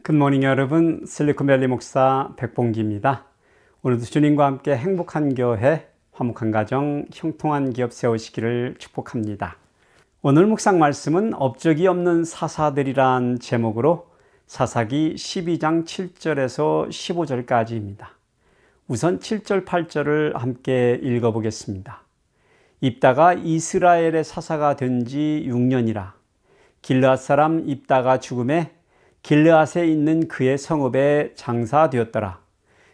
굿모닝 여러분, 실리콘밸리 목사 백봉기입니다. 오늘도 주님과 함께 행복한 교회, 화목한 가정, 형통한 기업 세우시기를 축복합니다. 오늘 묵상 말씀은 업적이 없는 사사들이란 제목으로 사사기 12장 7절에서 15절까지입니다. 우선 7절, 8절을 함께 읽어보겠습니다. 입다가 이스라엘의 사사가 된 지 6년이라 길르앗 사람 입다가 죽음에 길르앗에 있는 그의 성읍에 장사되었더라.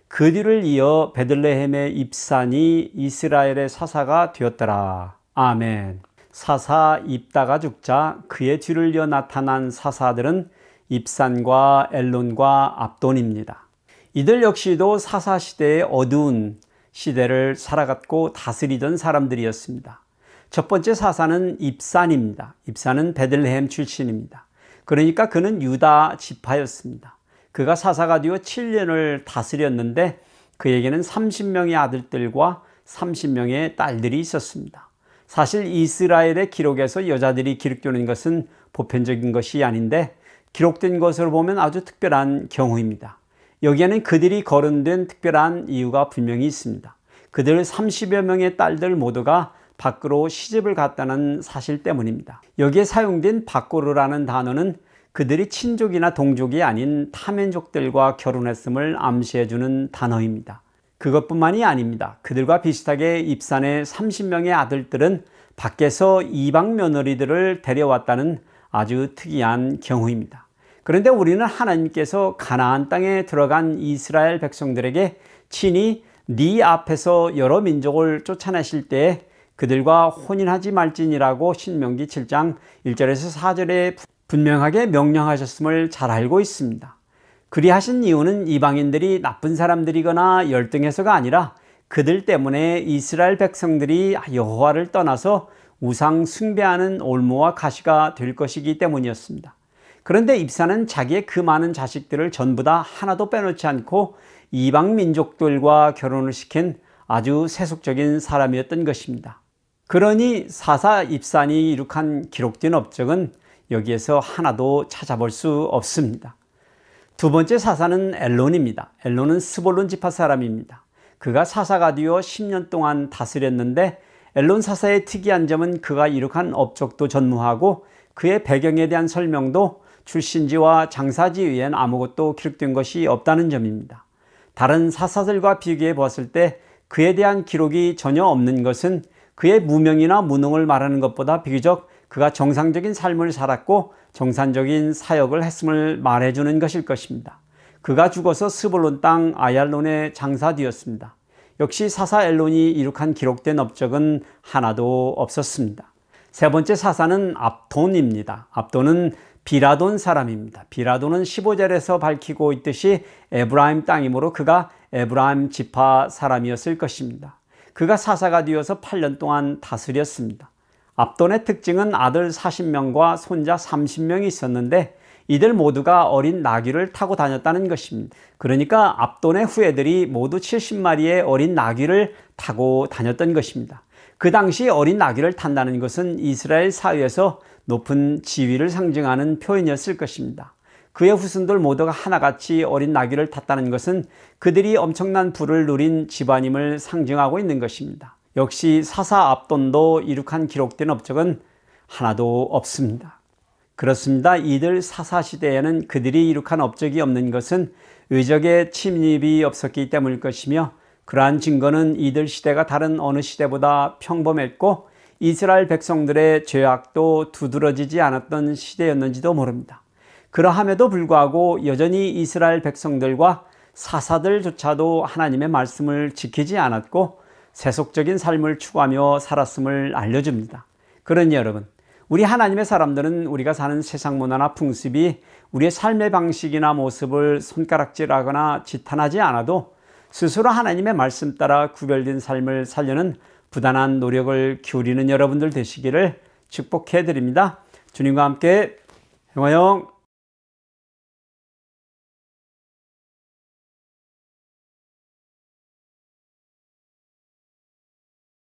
그 뒤를 이어 베들레헴의 입산이 이스라엘의 사사가 되었더라. 아멘. 사사 입다가 죽자 그의 뒤를 이어 나타난 사사들은 입산과 엘론과 압돈입니다. 이들 역시도 사사 시대의 어두운 시대를 살아갔고 다스리던 사람들이었습니다. 첫 번째 사사는 입산입니다. 입산은 베들레헴 출신입니다. 그러니까 그는 유다 지파였습니다. 그가 사사가 되어 7년을 다스렸는데 그에게는 30명의 아들들과 30명의 딸들이 있었습니다. 사실 이스라엘의 기록에서 여자들이 기록되는 것은 보편적인 것이 아닌데 기록된 것으로 보면 아주 특별한 경우입니다. 여기에는 그들이 거론된 특별한 이유가 분명히 있습니다. 그들 30여 명의 딸들 모두가 밖으로 시집을 갔다는 사실 때문입니다. 여기에 사용된 밖으로라는 단어는 그들이 친족이나 동족이 아닌 타민족들과 결혼했음을 암시해주는 단어입니다. 그것뿐만이 아닙니다. 그들과 비슷하게 입산의 30명의 아들들은 밖에서 이방 며느리들을 데려왔다는 아주 특이한 경우입니다. 그런데 우리는 하나님께서 가나안 땅에 들어간 이스라엘 백성들에게 친히 네 앞에서 여러 민족을 쫓아내실 때에 그들과 혼인하지 말지니라고 신명기 7장 1절에서 4절에 분명하게 명령하셨음을 잘 알고 있습니다. 그리하신 이유는 이방인들이 나쁜 사람들이거나 열등해서가 아니라 그들 때문에 이스라엘 백성들이 여호와를 떠나서 우상 숭배하는 올무와 가시가 될 것이기 때문이었습니다. 그런데 입사는 자기의 그 많은 자식들을 전부 다 하나도 빼놓지 않고 이방 민족들과 결혼을 시킨 아주 세속적인 사람이었던 것입니다. 그러니 사사 입산이 이룩한 기록된 업적은 여기에서 하나도 찾아볼 수 없습니다. 두 번째 사사는 엘론입니다. 엘론은 스볼론 지파 사람입니다. 그가 사사가 되어 10년 동안 다스렸는데 엘론 사사의 특이한 점은 그가 이룩한 업적도 전무하고 그의 배경에 대한 설명도 출신지와 장사지 위엔 아무것도 기록된 것이 없다는 점입니다. 다른 사사들과 비교해 보았을 때 그에 대한 기록이 전혀 없는 것은 그의 무명이나 무능을 말하는 것보다 비교적 그가 정상적인 삶을 살았고 정상적인 사역을 했음을 말해주는 것일 것입니다. 그가 죽어서 스볼론 땅 아얄론에 장사되었습니다. 역시 사사 엘론이 이룩한 기록된 업적은 하나도 없었습니다. 세 번째 사사는 압돈입니다. 압돈은 비라돈 사람입니다. 비라돈은 15절에서 밝히고 있듯이 에브라임 땅이므로 그가 에브라임 지파 사람이었을 것입니다. 그가 사사가 되어서 8년 동안 다스렸습니다. 압돈의 특징은 아들 40명과 손자 30명이 있었는데 이들 모두가 어린 나귀를 타고 다녔다는 것입니다. 그러니까 압돈의 후예들이 모두 70마리의 어린 나귀를 타고 다녔던 것입니다. 그 당시 어린 나귀를 탄다는 것은 이스라엘 사회에서 높은 지위를 상징하는 표현이었을 것입니다. 그의 후손들 모두가 하나같이 어린 나귀를 탔다는 것은 그들이 엄청난 부를 누린 집안임을 상징하고 있는 것입니다. 역시 사사 압돈도 이룩한 기록된 업적은 하나도 없습니다. 그렇습니다. 이들 사사 시대에는 그들이 이룩한 업적이 없는 것은 외적의 침입이 없었기 때문일 것이며 그러한 증거는 이들 시대가 다른 어느 시대보다 평범했고 이스라엘 백성들의 죄악도 두드러지지 않았던 시대였는지도 모릅니다. 그러함에도 불구하고 여전히 이스라엘 백성들과 사사들조차도 하나님의 말씀을 지키지 않았고 세속적인 삶을 추구하며 살았음을 알려줍니다. 그러니 여러분, 우리 하나님의 사람들은 우리가 사는 세상 문화나 풍습이 우리의 삶의 방식이나 모습을 손가락질하거나 지탄하지 않아도 스스로 하나님의 말씀 따라 구별된 삶을 살려는 부단한 노력을 기울이는 여러분들 되시기를 축복해 드립니다. 주님과 함께 행화영